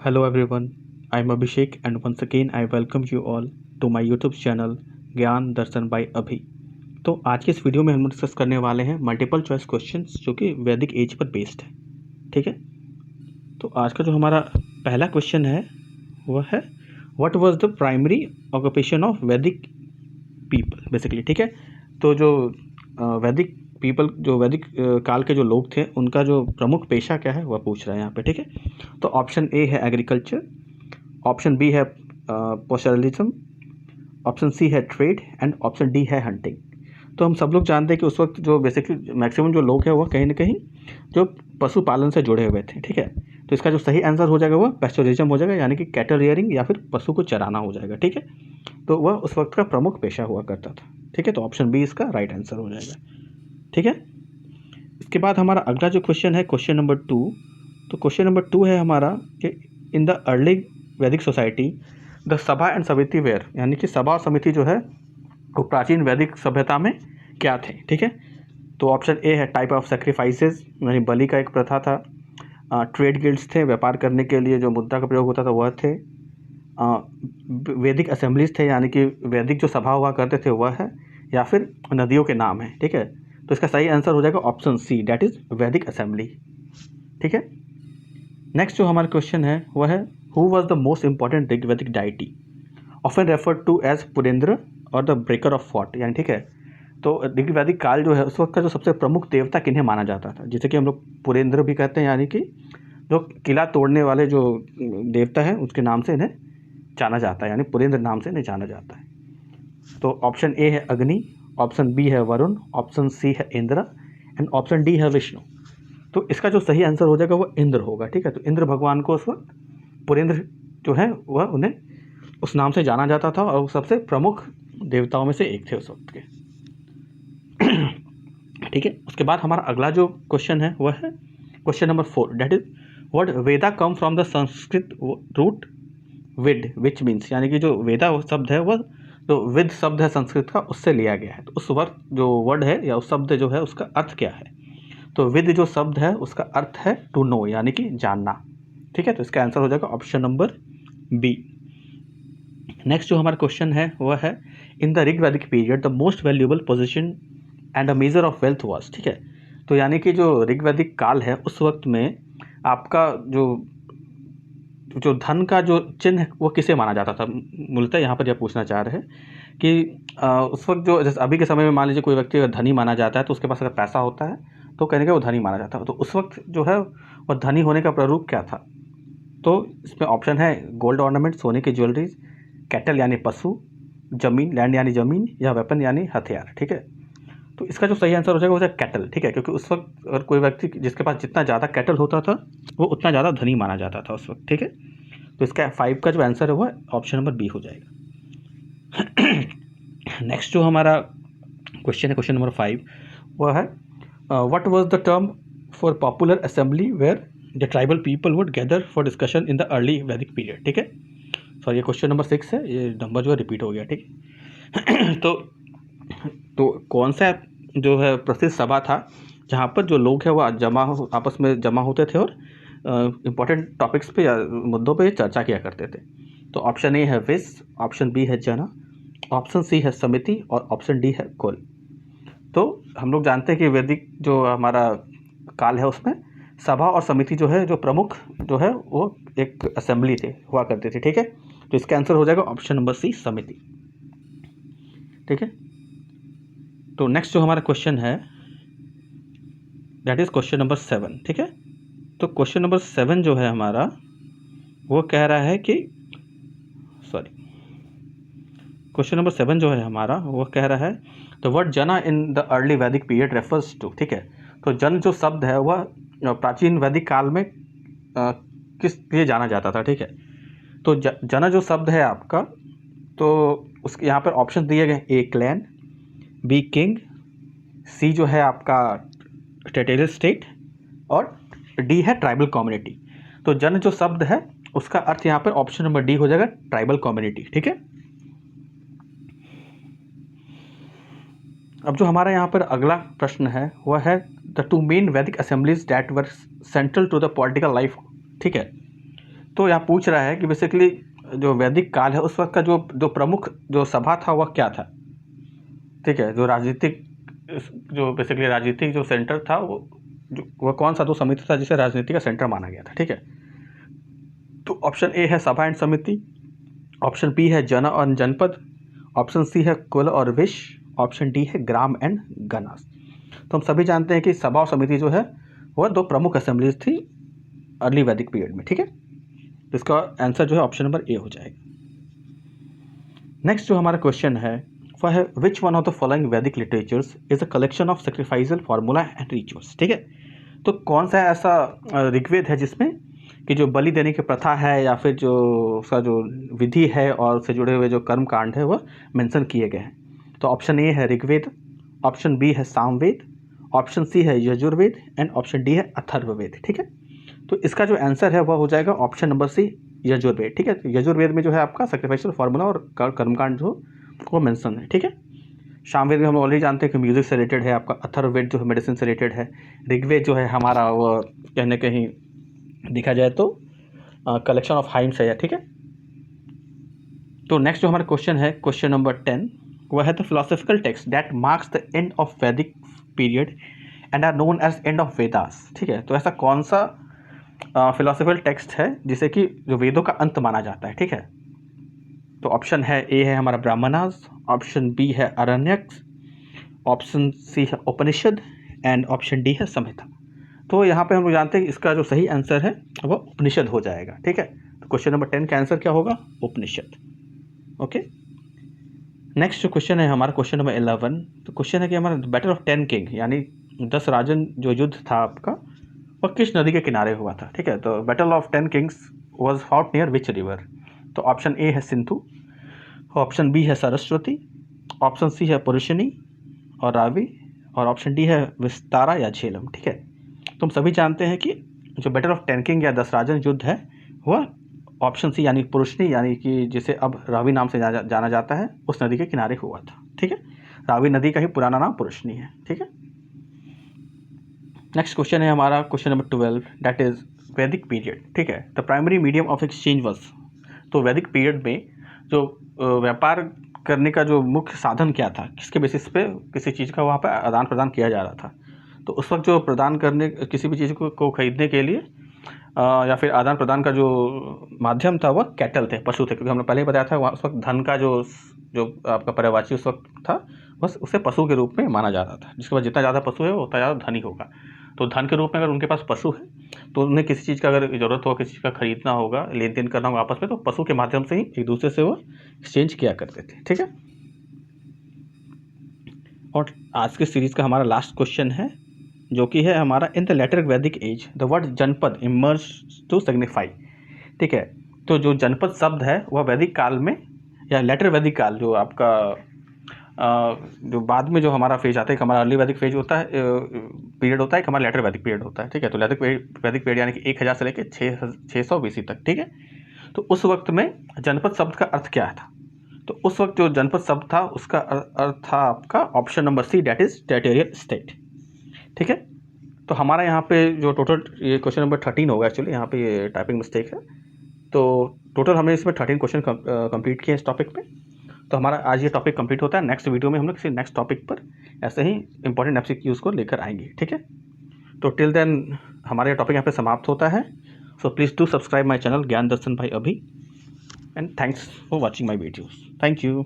Hello everyone, I am Abhishek and once again I welcome you all to my YouTube channel ज्ञान दर्शन bye अभी। तो आज के इस वीडियो में हम डिस्कस करने वाले हैं मल्टीपल चॉइस क्वेश्चंस जो कि वैदिक एज पर बेस्ड है। ठीक है, तो आज का जो हमारा पहला क्वेश्चन है वह है what was the primary occupation of वैदिक पीपल बेसिकली। ठीक है, तो जो वैदिक पीपल जो वैदिक काल के जो लोग थे उनका जो प्रमुख पेशा क्या है वह पूछ रहा है यहाँ पे। ठीक है, तो ऑप्शन ए है एग्रीकल्चर, ऑप्शन बी है पोस्टलिज्म, ऑप्शन सी है ट्रेड एंड ऑप्शन डी है हंटिंग। तो हम सब लोग जानते हैं कि उस वक्त जो बेसिकली मैक्सिमम जो लोग हैं वह कहीं ना कहीं जो पशुपालन से जुड़े हुए थे। ठीक है, तो इसका जो सही आंसर हो जाएगा वह पेस्टोरिज्म हो जाएगा, यानी कि कैटल रियरिंग या फिर पशु को चराना हो जाएगा। ठीक है, तो वह उस वक्त का प्रमुख पेशा हुआ करता था। ठीक है, तो ऑप्शन बी इसका राइट आंसर हो जाएगा। ठीक है, इसके बाद हमारा अगला जो क्वेश्चन है क्वेश्चन नंबर 2। तो क्वेश्चन नंबर 2 है हमारा कि इन द अर्ली वैदिक सोसाइटी द सभा एंड समिति वेयर, यानी कि सभा और समिति जो है वो प्राचीन वैदिक सभ्यता में क्या थे। ठीक है, तो ऑप्शन ए है टाइप ऑफ सेक्रीफाइसेस, यानी बलि का एक प्रथा था। ट्रेड गिल्ड्स थे, व्यापार करने के लिए जो मुद्रा का प्रयोग होता था वह थे। वैदिक असेंबलीज थे, यानी कि वैदिक जो सभा हुआ करते थे वह है, या फिर नदियों के नाम है। ठीक है, तो इसका सही आंसर हो जाएगा option C, that is Vedic assembly. ठीक है, नेक्स्ट जो हमारा क्वेश्चन है वह है who was the most important Rigvedic deity often referred to as Purandar और द ब्रेकर ऑफ फॉर्ट, यानी ठीक है, तो ऋग्वैदिक काल जो है उस वक्त का जो सबसे प्रमुख देवता किन्हें माना जाता था, जिसे कि हम लोग पुरेंद्र भी कहते हैं, यानी कि जो किला तोड़ने वाले जो देवता है उसके नाम से इन्हें जाना जाता है, यानी पुरेंद्र नाम से इन्हें जाना जाता है। तो ऑप्शन ए है अग्नि, ऑप्शन बी है वरुण, ऑप्शन सी है इंद्र एंड ऑप्शन डी है विष्णु। तो इसका जो सही आंसर हो जाएगा वो इंद्र होगा। ठीक है, तो इंद्र भगवान को उस वक्त पुरेंद्र जो है वह उन्हें उस नाम से जाना जाता था और वो सबसे प्रमुख देवताओं में से एक थे उस वक्त के। ठीक है, उसके बाद हमारा अगला जो क्वेश्चन है वह है question number 4, that is word Veda come from the Sanskrit root with which means, यानी कि जो वेदा शब्द है वह जो विद शब्द है संस्कृत का उससे लिया गया है। तो उस वक्त जो वर्ड है या उस शब्द जो है उसका अर्थ क्या है। तो विद जो शब्द है उसका अर्थ है टू नो, यानी कि जानना। ठीक है, तो इसका आंसर हो जाएगा ऑप्शन नंबर बी। नेक्स्ट जो हमारा क्वेश्चन है वह है in the Rigvedic period the most valuable position and a measure of wealth was. ठीक है, तो यानी कि जो ऋग्वैदिक काल है उस वक्त में आपका जो जो धन का जो चिन्ह है वो किसे माना जाता था। मूलतः यहाँ पर यह पूछना चाह रहे हैं कि उस वक्त जो जैसे अभी के समय में मान लीजिए कोई व्यक्ति अगर धनी माना जाता है तो उसके पास अगर पैसा होता है तो कहने का वो धनी माना जाता है। तो उस वक्त जो है वह धनी होने का प्रारूप क्या था। तो इसमें ऑप्शन है गोल्ड ऑर्नामेंट, सोने की ज्वेलरीज, कैटल यानी पशु, जमीन लैंड यानी ज़मीन, या वेपन यानी हथियार। ठीक है, तो इसका जो सही आंसर हो जाएगा वो है कैटल। ठीक है, क्योंकि उस वक्त अगर कोई व्यक्ति जिसके पास जितना ज़्यादा कैटल होता था वो उतना ज़्यादा धनी माना जाता था उस वक्त। ठीक है, तो इसका 5 का जो आंसर है वो ऑप्शन नंबर बी हो जाएगा। नेक्स्ट जो हमारा क्वेश्चन है क्वेश्चन नंबर 5 वह है what was the term for popular assembly where the tribal people would gather for discussion in the early Vedic period. ठीक है, सॉरी ये क्वेश्चन नंबर 6 है, ये नंबर जो है रिपीट हो गया। ठीक है, तो कौन सा जो है प्रसिद्ध सभा था जहाँ पर जो लोग हैं वो आपस में जमा होते थे और इम्पोर्टेंट टॉपिक्स पे या मुद्दों पे चर्चा किया करते थे। तो ऑप्शन ए है विस, ऑप्शन बी है जना, ऑप्शन सी है समिति और ऑप्शन डी है कुल। तो हम लोग जानते हैं कि वैदिक जो हमारा काल है उसमें सभा और समिति जो है जो प्रमुख जो है वो एक असेंबली थे हुआ करती थी। ठीक है, तो इसका आंसर हो जाएगा ऑप्शन नंबर सी समिति। ठीक है, तो नेक्स्ट जो हमारा क्वेश्चन है दैट इज क्वेश्चन नंबर 7। ठीक है, तो क्वेश्चन नंबर 7 जो है हमारा वो कह रहा है कि क्वेश्चन नंबर 7 जो है हमारा वो कह रहा है द वर्ड जना इन the early Vedic period refers to. ठीक है, तो जन जो शब्द है वह प्राचीन वैदिक काल में किस लिए जाना जाता था। ठीक है, तो जना जो शब्द है आपका, तो उसके यहाँ पर ऑप्शन दिए गए ए क्लैन, बी किंग, सी जो है आपका टेरिटोरियल स्टेट और डी है ट्राइबल कम्युनिटी। तो जन जो शब्द है उसका अर्थ यहाँ पर ऑप्शन नंबर डी हो जाएगा ट्राइबल कम्युनिटी। ठीक है, अब जो हमारा यहाँ पर अगला प्रश्न है वह है the two main Vedic assemblies that were central to the political life. ठीक है, तो यहाँ पूछ रहा है कि बेसिकली जो वैदिक काल है उस वक्त का जो प्रमुख जो सभा था वह क्या था, ठीक है, जो राजनीतिक जो बेसिकली राजनीतिक जो सेंटर था वह कौन सा तो समिति था जिसे राजनीति का सेंटर माना गया था, ठीक है। तो ऑप्शन ए है सभा एंड समिति, ऑप्शन बी है जन और जनपद, ऑप्शन सी है कुल और विश, ऑप्शन डी है ग्राम एंड गणास। तो हम सभी जानते हैं कि सभा और समिति जो है वह दो प्रमुख असेंबलीज थी अर्ली वैदिक पीरियड में, ठीक है। तो इसका आंसर जो है ऑप्शन नंबर ए हो जाएगा। नेक्स्ट जो हमारा क्वेश्चन है वह है which one of the following Vedic literatures is a collection of sacrificial formula and rituals, ठीक है। तो कौन सा ऐसा ऋग्वेद है जिसमें कि जो बलि देने की प्रथा है या फिर जो उसका जो विधि है और उससे जुड़े हुए जो कर्म कांड है वह मेंशन किए गए हैं। तो ऑप्शन ए है ऋग्वेद, ऑप्शन बी है सामवेद, ऑप्शन सी है यजुर्वेद एंड ऑप्शन डी है अथर्ववेद, ठीक है। तो इसका जो आंसर है वह हो जाएगा ऑप्शन नंबर सी यजुर्वेद, ठीक है। यजुर्वेद में जो है आपका सेक्रीफाइशियल फार्मूला और कर्मकांड जो वो मेंशन है, ठीक है। सामवेद में हम ऑलरेडी जानते हैं कि म्यूजिक से रिलेटेड है, आपका अथर्ववेद जो है मेडिसिन से रिलेटेड है, ऋग्वेद जो है हमारा वो कहने कहीं देखा जाए तो कलेक्शन ऑफ हाइम्स है, ठीक है। तो नेक्स्ट जो हमारा क्वेश्चन है क्वेश्चन नंबर 10 वह है the philosophical text that marks the end of Vedic period and are known as end of Vedas, ठीक है। तो ऐसा कौन सा फिलोसॉफिकल टेक्स्ट है जिसे कि जो वेदों का अंत माना जाता है, ठीक है। तो ऑप्शन है ए है हमारा ब्राह्मणास, ऑप्शन बी है अरण्यक, ऑप्शन सी है उपनिषद एंड ऑप्शन डी है संहिता। तो यहाँ पे हम लोग जानते हैं कि इसका जो सही आंसर है वो उपनिषद हो जाएगा, ठीक है। तो क्वेश्चन नंबर 10 का आंसर क्या होगा, उपनिषद। ओके, नेक्स्ट जो क्वेश्चन है हमारा क्वेश्चन नंबर 11। तो क्वेश्चन है कि हमारा बैटल ऑफ 10 किंग यानी 10 राजन जो युद्ध था आपका वह किस नदी के किनारे हुआ था, ठीक है। तो battle of 10 Kings was fought near which river. तो ऑप्शन ए है सिंधु, ऑप्शन बी है सरस्वती, ऑप्शन सी है पुरुषनी और रावी और ऑप्शन डी है विस्तारा या झेलम, ठीक है। तो हम सभी जानते हैं कि जो बैटल ऑफ 10 किंग या 10 राजन युद्ध है वह ऑप्शन सी यानी पुरुषनी यानी कि जिसे अब रावी नाम से जाना जाता है उस नदी के किनारे हुआ था, ठीक है। रावी नदी का ही पुराना नाम पुरुषनी है, ठीक है। नेक्स्ट क्वेश्चन है हमारा क्वेश्चन नंबर 12 दैट इज वैदिक पीरियड, ठीक है। The primary medium of exchange was. तो वैदिक पीरियड में जो व्यापार करने का जो मुख्य साधन क्या था, किसके बेसिस पे किसी चीज़ का वहाँ पर आदान प्रदान किया जा रहा था। तो उस वक्त जो प्रदान करने किसी भी चीज़ को खरीदने के लिए या फिर आदान प्रदान का जो माध्यम था वह कैटल थे, पशु थे, क्योंकि हमने पहले ही बताया था वहाँ उस वक्त धन का जो आपका पर्यायवाची उस वक्त था बस उसे पशु के रूप में माना जाता था, जिसके बाद जितना ज़्यादा पशु है वो उतना ज़्यादा धनी होगा। तो धन के रूप में अगर उनके पास पशु है तो उन्हें किसी चीज़ का अगर ज़रूरत हो, किसी चीज़ का खरीदना होगा, लेन देन करना होगा आपस में, तो पशु के माध्यम से ही एक दूसरे से वो एक्सचेंज किया करते थे, ठीक है। और आज के सीरीज़ का हमारा लास्ट क्वेश्चन है जो कि है हमारा इन द लेटर वैदिक एज द वर्ड जनपद इमर्ज टू सिग्निफाई, ठीक है। तो जो जनपद शब्द है वह वैदिक काल में या लेटर वैदिक काल जो आपका जो बाद में जो हमारा फेज आता है, हमारा अर्ली वैदिक फेज होता है, पीरियड होता है, हमारा लेटर वैदिक पीरियड होता है, ठीक है। तो लेटर वैदिक पीरियड यानी कि 1000 से लेकर 600 BC तक, ठीक है। तो उस वक्त में जनपद शब्द का अर्थ क्या था। तो उस वक्त जो जनपद शब्द था उसका अर्थ था आपका option number see that is territorial state, ठीक है। तो हमारा यहाँ पे जो टोटल ये क्वेश्चन नंबर 13 होगा, एक्चुअली यहाँ पे ये टाइपिंग मिस्टेक है। तो टोटल हमने इसमें 13 क्वेश्चन कंप्लीट किए इस टॉपिक पे। तो हमारा आज ये टॉपिक कंप्लीट होता है। नेक्स्ट वीडियो में हम लोग किसी नेक्स्ट टॉपिक पर ऐसे ही इंपॉर्टेंट MCQs को लेकर आएंगे, ठीक है। तो टिल देन हमारा टॉपिक यहाँ पे समाप्त होता है। So please do subscribe my channel ज्ञान दर्शन बाय अभी and thanks for watching my videos. Thank you.